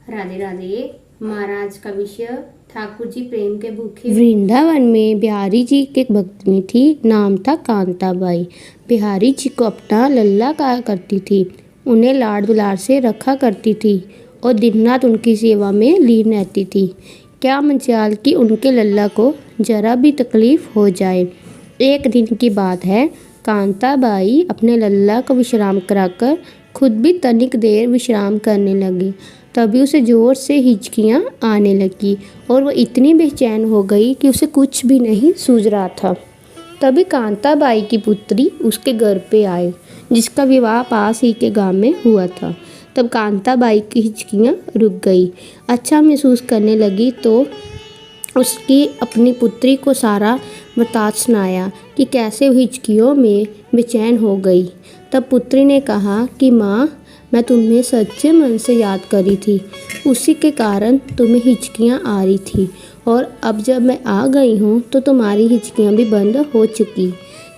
राधे राधे। महाराज का विषय ठाकुर जी प्रेम के भूखे। वृंदावन में बिहारी जी के एक भक्तनी थी, नाम था कांताबाई। बिहारी जी को अपना लल्ला कहा करती थी, उन्हें लाड़ दुलार से रखा करती थी और दिन रात उनकी सेवा में लीन रहती थी। क्या मजाल कि उनके लल्ला को जरा भी तकलीफ हो जाए। एक दिन की बात है, कांताबाई अपने लल्ला को विश्राम कराकर खुद भी तनिक देर विश्राम करने लगी। तभी उसे ज़ोर से हिचकियाँ आने लगी और वह इतनी बेचैन हो गई कि उसे कुछ भी नहीं सूझ रहा था। तभी कांताबाई की पुत्री उसके घर पे आए, जिसका विवाह पास ही के गांव में हुआ था। तब कांताबाई की हिचकियाँ रुक गई, अच्छा महसूस करने लगी तो उसकी अपनी पुत्री को सारा वृत्तांत सुनाया कि कैसे वह हिचकियों में बेचैन हो गई। तब पुत्री ने कहा कि माँ, मैं तुम्हें सच्चे मन से याद करी थी, उसी के कारण तुम्हें हिचकियाँ आ रही थी और अब जब मैं आ गई हूँ तो तुम्हारी हिचकियाँ भी बंद हो चुकी।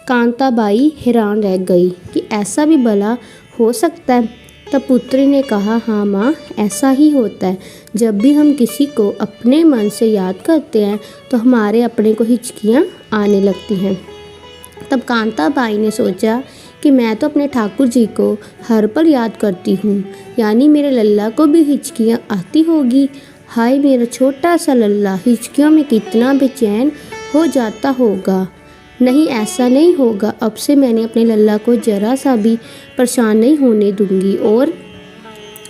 कांताबाई हैरान रह गई कि ऐसा भी भला हो सकता है। तब पुत्री ने कहा, हाँ माँ, ऐसा ही होता है। जब भी हम किसी को अपने मन से याद करते हैं तो हमारे अपने को हिचकियाँ आने लगती हैं। तब कांताबाई ने सोचा कि मैं तो अपने ठाकुर जी को हर पल याद करती हूँ, यानी मेरे लल्ला को भी हिचकियाँ आती होगी। हाय मेरा छोटा सा लल्ला हिचकियों में कितना बेचैन हो जाता होगा। नहीं, ऐसा नहीं होगा, अब से मैंने अपने लल्ला को जरा सा भी परेशान नहीं होने दूंगी। और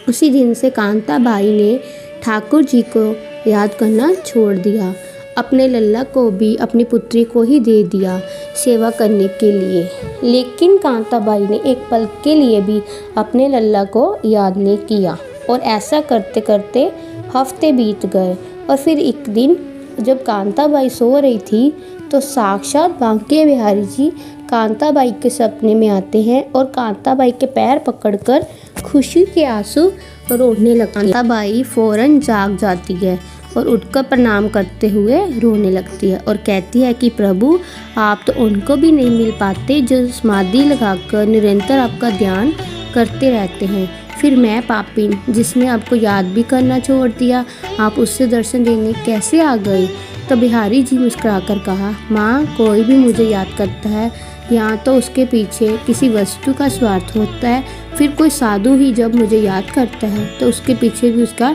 उसी दिन से कांताबाई ने ठाकुर जी को याद करना छोड़ दिया, अपने लल्ला को भी अपनी पुत्री को ही दे दिया सेवा करने के लिए। लेकिन कांताबाई ने एक पल के लिए भी अपने लल्ला को याद नहीं किया और ऐसा करते करते हफ्ते बीत गए। और फिर एक दिन जब कांताबाई सो रही थी तो साक्षात बांके बिहारी जी कांताबाई के सपने में आते हैं और कांताबाई के पैर पकड़कर खुशी के आंसू रोने लगती है। कांताबाई फौरन जाग जाती है और उठकर प्रणाम करते हुए रोने लगती है और कहती है कि प्रभु, आप तो उनको भी नहीं मिल पाते जो समाधि लगाकर निरंतर आपका ध्यान करते रहते हैं। फिर मैं पापी, जिसने आपको याद भी करना छोड़ दिया, आप उससे दर्शन देने कैसे आ गए। तो बिहारी जी मुस्कुराकर कहा, माँ, कोई भी मुझे याद करता है यहाँ तो उसके पीछे किसी वस्तु का स्वार्थ होता है। फिर कोई साधु ही जब मुझे याद करता है तो उसके पीछे भी उसका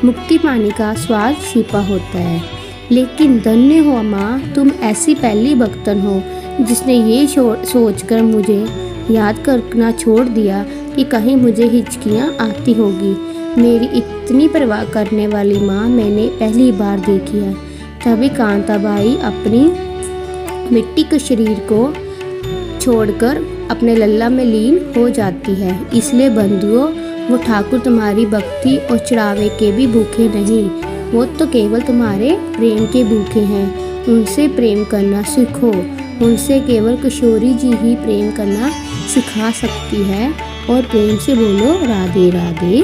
मुक्ति पाने का स्वार्थ छिपा होता है। लेकिन धन्य हो माँ, तुम ऐसी पहली भक्तन हो जिसने ये सोचकर मुझे याद करना छोड़ दिया कि कहीं मुझे हिचकियाँ आती होगी। मेरी इतनी परवाह करने वाली माँ मैंने पहली बार देखी है। तभी कांताबाई अपनी मिट्टी के शरीर को छोड़कर अपने लल्ला में लीन हो जाती है। इसलिए बंधुओं, वो ठाकुर तुम्हारी भक्ति और चढ़ावे के भी भूखे नहीं, वो तो केवल तुम्हारे प्रेम के भूखे हैं। उनसे प्रेम करना सीखो, उनसे केवल किशोरी जी ही प्रेम करना सिखा सकती है। और प्रेम से बोलो राधे राधे।